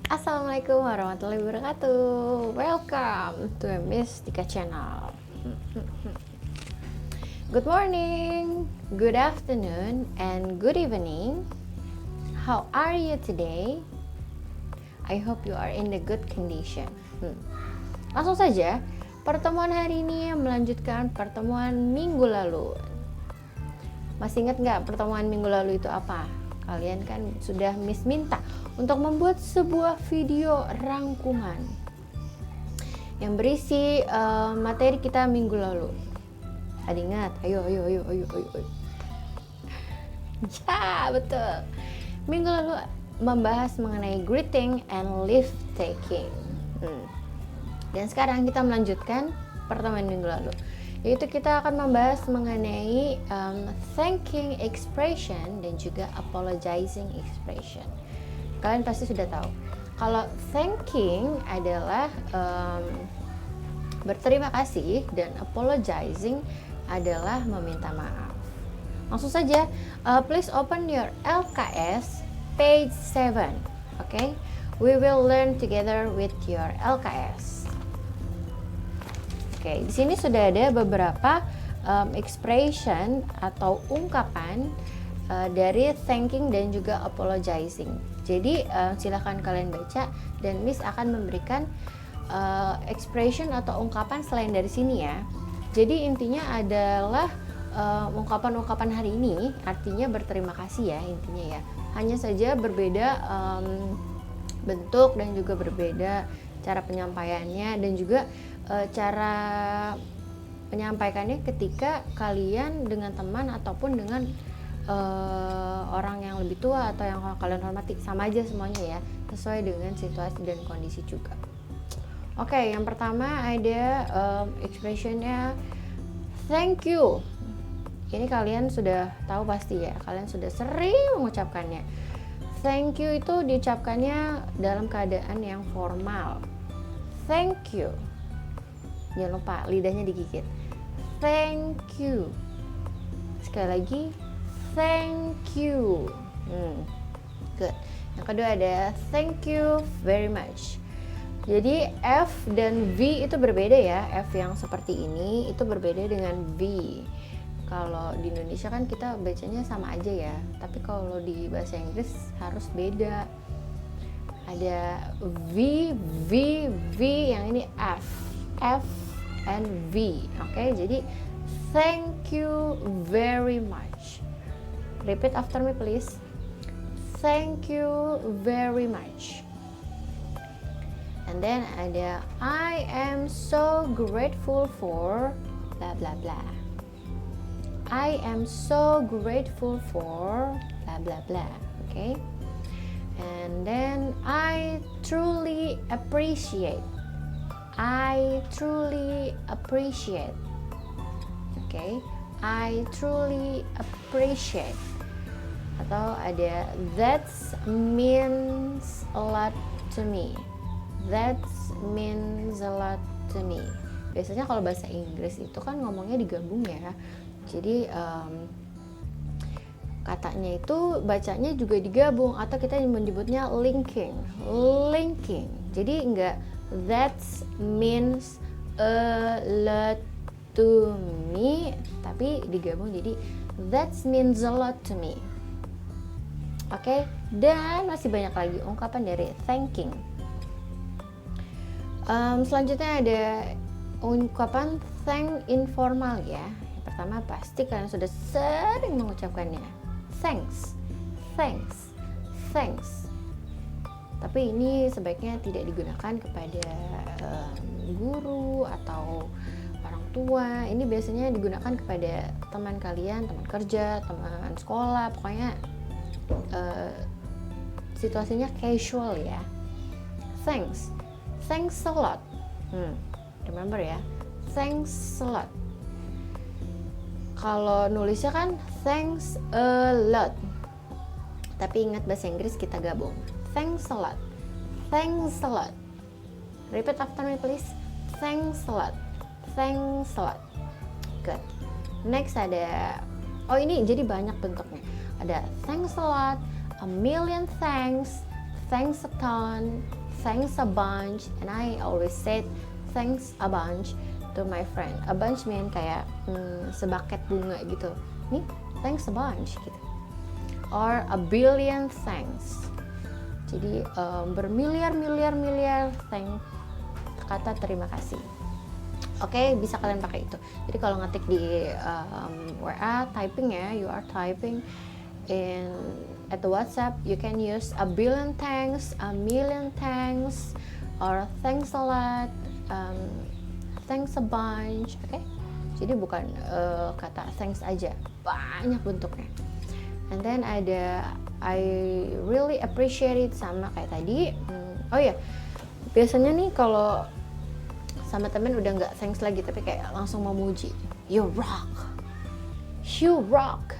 Assalamualaikum warahmatullahi wabarakatuh. Welcome to Miss Tika channel. Good morning, good afternoon, and good evening. How are you today? I hope you are in the good condition. Langsung saja, pertemuan hari ini melanjutkan pertemuan minggu lalu. Masih ingat nggak pertemuan minggu lalu itu apa? Kalian kan sudah Miss minta untuk membuat sebuah video rangkuman yang berisi materi kita minggu lalu. Ada ingat? Ayo. Ya, betul. Minggu lalu membahas mengenai greeting and leave taking. Dan sekarang kita melanjutkan pertemuan minggu lalu, yaitu kita akan membahas mengenai thanking expression dan juga apologizing expression. Kalian pasti sudah tahu kalau thanking adalah berterima kasih dan apologizing adalah meminta maaf. Langsung saja, please open your LKS page 7. Okay, we will learn together with your LKS. Oke, di sini sudah ada beberapa expression atau ungkapan dari thanking dan juga apologizing. Jadi silahkan kalian baca dan Miss akan memberikan expression atau ungkapan selain dari sini ya. Jadi intinya adalah ungkapan-ungkapan hari ini artinya berterima kasih ya intinya ya. Hanya saja berbeda bentuk dan juga berbeda cara penyampaiannya dan juga cara menyampaikannya ketika kalian dengan teman ataupun dengan orang yang lebih tua atau yang kalian hormati, sama aja semuanya ya, sesuai dengan situasi dan kondisi juga. Oke, yang pertama ada expressionnya thank you. Ini kalian sudah tahu pasti ya, kalian sudah sering mengucapkannya. Thank you itu diucapkannya dalam keadaan yang formal. Thank you. Jangan lupa lidahnya digigit. Thank you. Sekali lagi, thank you. Good. Yang kedua ada thank you very much. Jadi F dan V itu berbeda ya. F yang seperti ini itu berbeda dengan V. Kalau di Indonesia kan kita bacanya sama aja ya. Tapi kalau di bahasa Inggris harus beda. Ada V, yang ini F and V. Oke, jadi thank you very much. Repeat after me please. Thank you very much. And then ada I am so grateful for blah blah blah. I am so grateful for blah blah blah. Okay. And then I truly appreciate. I truly appreciate. Okay, I truly appreciate. Atau ada that means a lot to me. That means a lot to me. Biasanya kalau bahasa Inggris itu kan ngomongnya digabung ya. Jadi katanya itu bacanya juga digabung atau kita menyebutnya linking. Jadi enggak that means a lot to me, tapi digabung jadi that means a lot to me. Oke, dan masih banyak lagi ungkapan dari thanking. Selanjutnya ada ungkapan thank informal ya. Yang pertama pasti kalian sudah sering mengucapkannya. Thanks. Tapi ini sebaiknya tidak digunakan kepada guru atau orang tua. Ini biasanya digunakan kepada teman kalian, teman kerja, teman sekolah, pokoknya situasinya casual ya. Thanks a lot. Remember ya, thanks a lot. Kalau nulisnya kan thanks a lot, tapi ingat bahasa Inggris kita gabung. Thanks a lot. Repeat after me please. Thanks a lot. Good. Next ada, ini jadi banyak bentuknya. Ada thanks a lot, a million thanks, thanks a ton, thanks a bunch, and I always said thanks a bunch to my friend. A bunch mean kayak sebaket bunga gitu. Nih, thanks a bunch gitu. Or a billion thanks. Jadi bermiliar-miliar thanks, kata terima kasih. Oke, bisa kalian pakai itu. Jadi kalau ngetik di WA typing ya, you are typing in at the WhatsApp, you can use a billion thanks, a million thanks, or thanks a lot, thanks a bunch. Oke, jadi bukan kata thanks aja, banyak bentuknya. And then ada I really appreciate it, sama kayak tadi. Oh ya, biasanya nih kalau sama temen udah nggak thanks lagi, tapi kayak langsung memuji. You rock, you rock.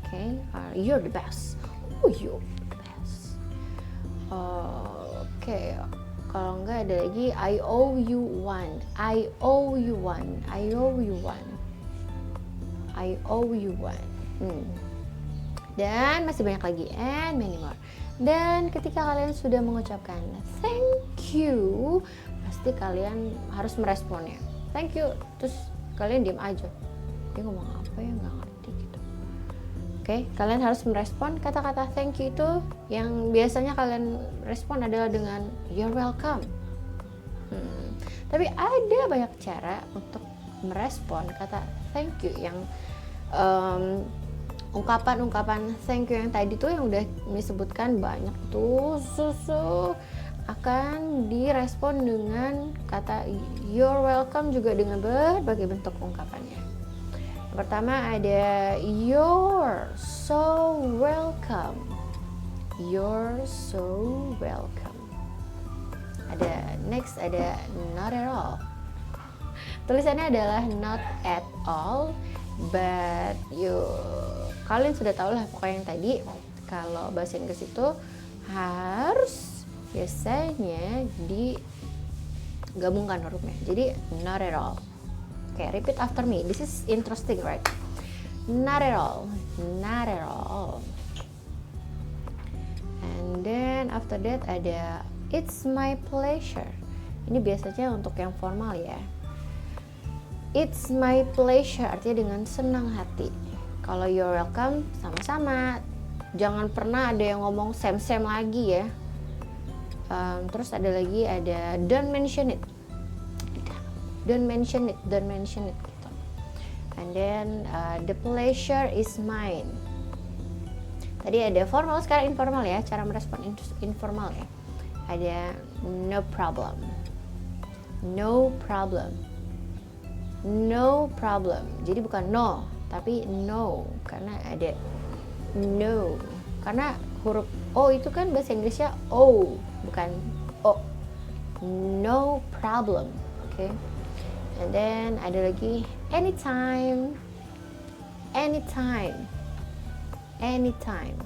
Okay, you're the best. Oh, you're the best. Okay, kalau nggak ada lagi I owe you one, I owe you one, I owe you one, I owe you one. Dan masih banyak lagi, and many more. Dan ketika kalian sudah mengucapkan thank you, pasti kalian harus meresponnya. Thank you, terus kalian diam aja. Dia ngomong apa ya, nggak ngerti gitu. Oke, kalian harus merespon kata-kata thank you itu. Yang biasanya kalian respon adalah dengan you're welcome. Tapi ada banyak cara untuk merespon kata thank you yang ungkapan-ungkapan thank you yang tadi tuh yang udah disebutkan banyak tuh akan direspon dengan kata you're welcome, juga dengan berbagai bentuk ungkapannya. Yang pertama ada you're so welcome, you're so welcome. Ada next, ada not at all. Tulisannya adalah not at all, but kalian sudah tahu lah pokoknya yang tadi. Kalau bahasa Inggris itu harus biasanya digabungkan hurufnya, jadi not at all. Okay, repeat after me, this is interesting, right? Not at all, not at all. And then after that ada it's my pleasure. Ini biasanya untuk yang formal ya. It's my pleasure artinya dengan senang hati. Kalau you're welcome sama-sama, jangan pernah ada yang ngomong same lagi ya. Terus ada lagi, ada don't mention it, don't mention it gitu. And then the pleasure is mine. Tadi ada formal, sekarang informal ya, cara merespon informal ya. Ada no problem, no problem, no problem. Jadi bukan no, tapi no, karena ada no, karena huruf O itu kan bahasa Inggrisnya O, bukan O. No problem. Okay. And then ada lagi anytime, anytime, anytime.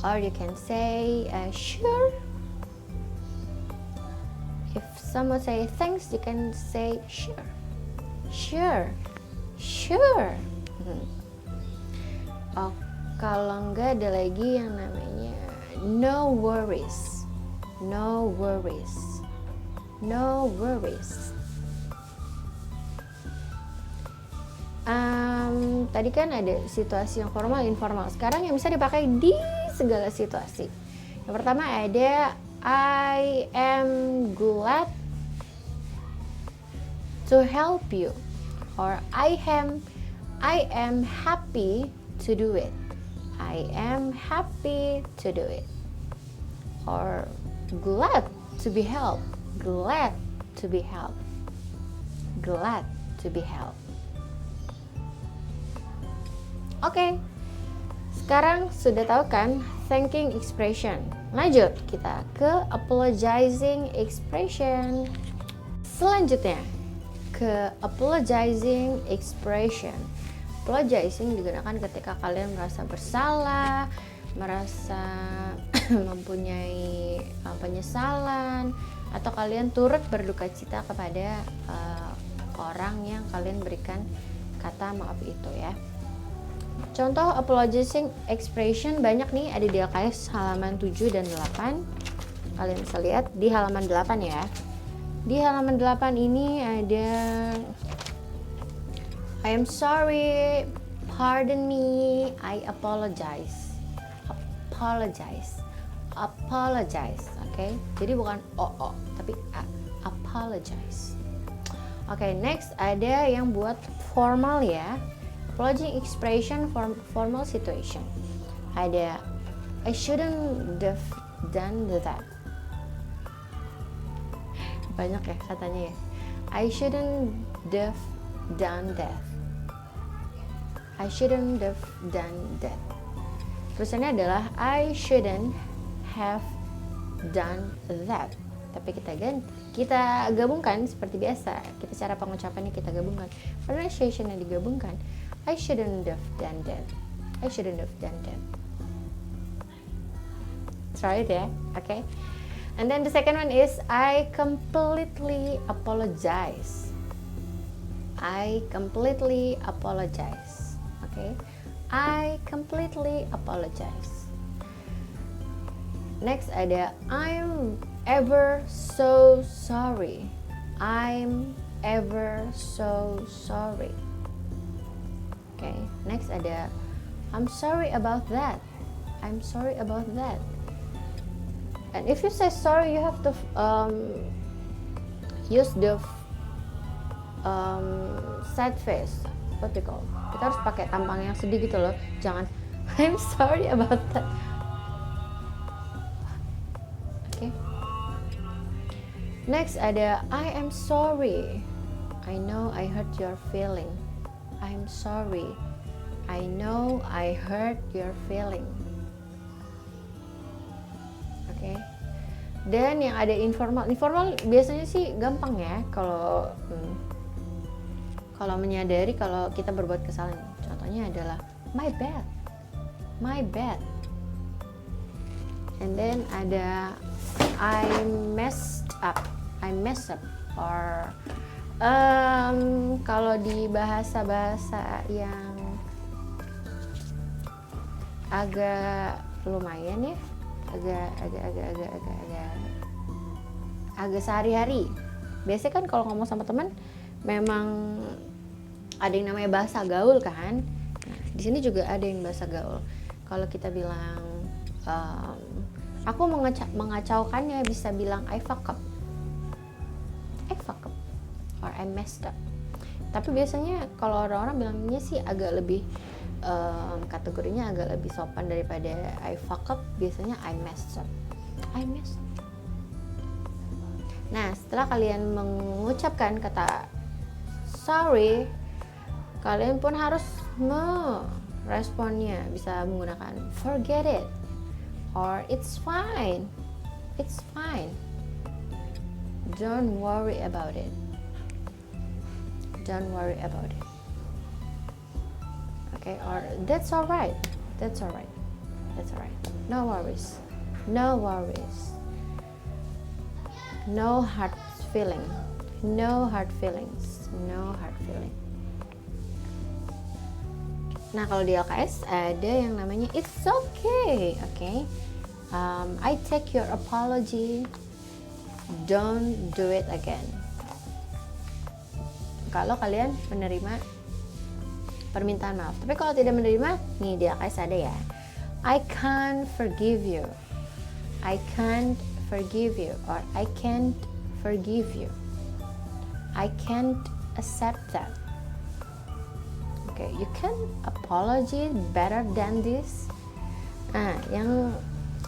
Or you can say sure. If someone say thanks, you can say sure, sure, sure. Kalau enggak ada lagi yang namanya no worries, no worries, no worries. Tadi kan ada situasi yang formal, informal. Sekarang yang bisa dipakai di segala situasi. Yang pertama ada I am glad to help you, or I am happy to do it. I am happy to do it. Or glad to be helped, glad to be helped, glad to be helped. Oke, sekarang sudah tahu kan thanking expression. Lanjut kita ke apologizing expression. Selanjutnya ke apologizing expression. Apologizing digunakan ketika kalian merasa bersalah, merasa mempunyai penyesalan, atau kalian turut berduka cita kepada orang yang kalian berikan kata maaf itu ya. Contoh apologizing expression banyak nih, ada di LKS halaman 7 dan 8. Kalian bisa lihat di halaman 8 ya. Di halaman 8 ini ada I am sorry, pardon me, I apologize. Apologize, oke? Jadi bukan tapi apologize. Oke, next ada yang buat formal ya. Apology expression formal situation. Ada I shouldn't have done that. Banyak ya katanya ya. I shouldn't have done that. I shouldn't have done that. Tulisannya adalah I shouldn't have done that. Tapi kita gabungkan seperti biasa. Kita cara pengucapannya kita gabungkan. Pronunciation-nya digabungkan. I shouldn't have done that. I shouldn't have done that. Try it ya, okay? And then the second one is I completely apologize. I completely apologize. Okay? I completely apologize. Next ada I'm ever so sorry. I'm ever so sorry. Okay. Next ada I'm sorry about that. I'm sorry about that. And if you say sorry, you have to use the sad face. What do you call? Kita harus pakai tampang yang sedih gitu loh. Jangan I'm sorry about that. Okay. Next ada I am sorry. I know I hurt your feeling. I'm sorry. I know I hurt your feeling. Okay. Dan yang ada informal biasanya sih gampang ya kalau menyadari kalau kita berbuat kesalahan. Contohnya adalah my bad. And then ada I messed up or kalau di bahasa yang agak lumayan ya, agak sehari-hari. Biasanya kan kalau ngomong sama teman memang ada yang namanya bahasa gaul kan. Nah, di sini juga ada yang bahasa gaul. Kalau kita bilang aku mengacaukannya, bisa bilang I fuck up or I messed up. Tapi biasanya kalau orang-orang bilangnya sih agak lebih kategorinya agak lebih sopan daripada I fuck up. Biasanya I messed up. Nah, setelah kalian mengucapkan kata sorry, kalian pun harus meresponnya. Bisa menggunakan forget it or it's fine. Don't worry about it. Okay, or that's alright. No worries. No hard feelings. Nah, kalau di LKS ada yang namanya it's okay. Okay, I take your apology. Don't do it again. Kalau kalian menerima permintaan maaf. Tapi kalau tidak menerima, nih di LKS ada ya. I can't forgive you or I can't forgive you. I can't accept that. Okay, you can apologize better than this. Nah, yang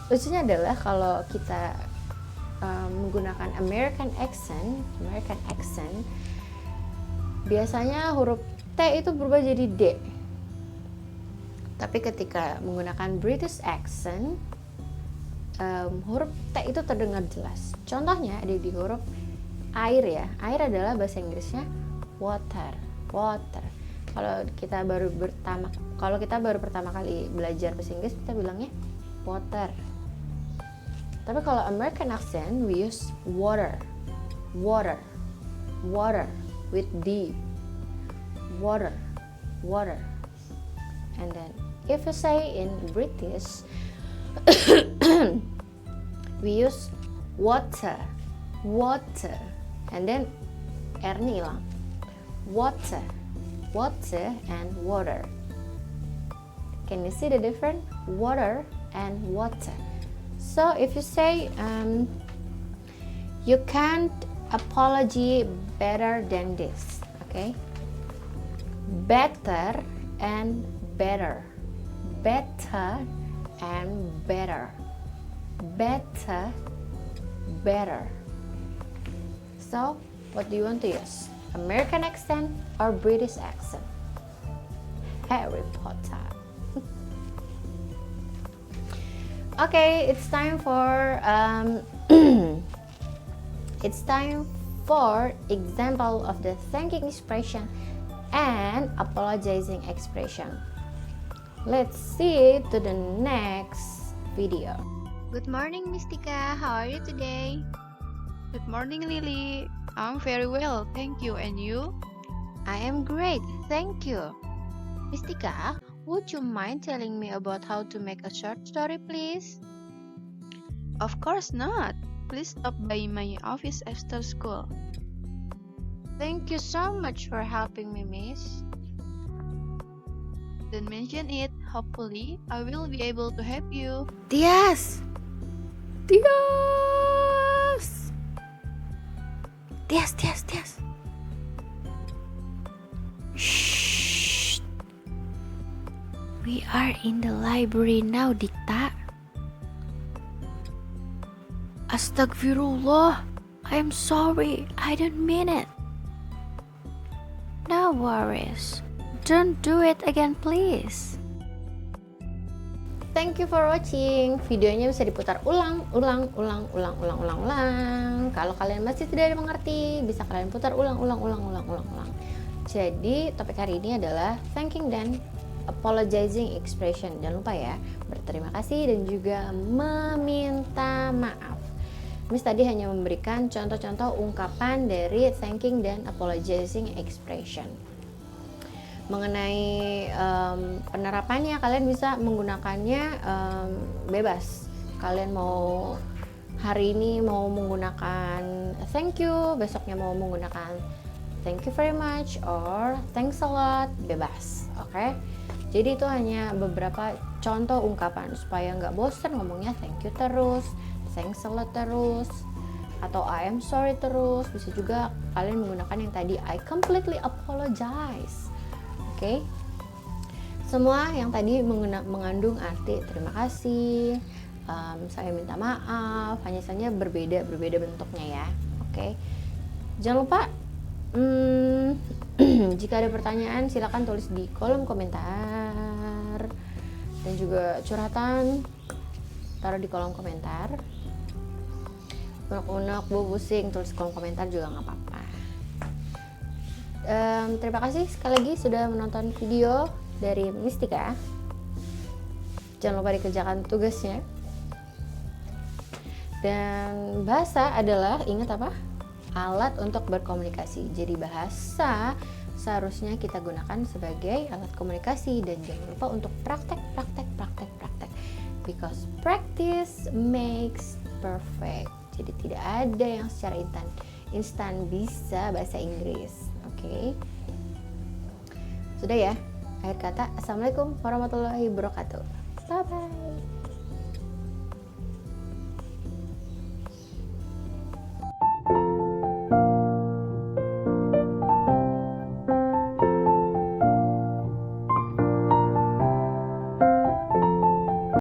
lucunya adalah kalau kita menggunakan American accent, biasanya huruf T itu berubah jadi D. Tapi ketika menggunakan British accent, huruf T itu terdengar jelas. Contohnya ada di huruf air ya. Air adalah bahasa Inggrisnya water. Kalau kita baru pertama kali belajar bahasa Inggris, kita bilangnya water. Tapi kalau American accent, we use water with D. Water. And then if you say in British, we use water, water, and then R-nya hilang. Water, water, and water. Can you see the difference? Water and water. So if you say you can't apology better than this, okay? Better and better, better and better, better, better. So what do you want to use? American accent or British accent? Harry Potter. Okay, it's time for it's time for example of the thanking expression and apologizing expression. Let's see to the next video. Good morning, Mystica. How are you today? Good morning, Lily. I'm very well, thank you. And you? I am great, thank you. Mystica, would you mind telling me about how to make a short story, please? Of course not. Please stop by my office after school. Thank you so much for helping me, miss. Don't mention it. Hopefully, I will be able to help you. Tias! Tias! Tias, Tias, Tias. Shh. We are in the library now, Dikta. Astagfirullah. I'm sorry. I don't mean it. No worries. Don't do it again, please. Thank you for watching. Videonya bisa diputar ulang. Kalau kalian masih tidak mengerti, bisa kalian putar ulang. Jadi topik hari ini adalah thanking dan apologizing expression. Jangan lupa ya, berterima kasih dan juga meminta maaf. Miss tadi hanya memberikan contoh-contoh ungkapan dari thanking dan apologizing expression. Mengenai penerapannya, kalian bisa menggunakannya bebas. Kalian mau hari ini mau menggunakan thank you, besoknya mau menggunakan thank you very much or thanks a lot, bebas. Oke? Jadi itu hanya beberapa contoh ungkapan supaya nggak bosan ngomongnya thank you terus, thanks a lot terus, atau I am sorry terus. Bisa juga kalian menggunakan yang tadi I completely apologize. Oke, semua yang tadi mengandung arti terima kasih, saya minta maaf, hanya saja berbeda bentuknya ya. Oke, jangan lupa jika ada pertanyaan silakan tulis di kolom komentar, dan juga curhatan taruh di kolom komentar. Unek-unek, pusing, tulis kolom komentar juga nggak apa-apa. Terima kasih sekali lagi sudah menonton video dari Mystica. Jangan lupa dikerjakan tugasnya. Dan bahasa adalah, ingat apa? Alat untuk berkomunikasi. Jadi bahasa seharusnya kita gunakan sebagai alat komunikasi, dan jangan lupa untuk praktek. Because practice makes perfect. Jadi tidak ada yang secara instan bisa bahasa Inggris. Oke. Sudah ya. Akhir kata, assalamualaikum warahmatullahi wabarakatuh. Bye bye.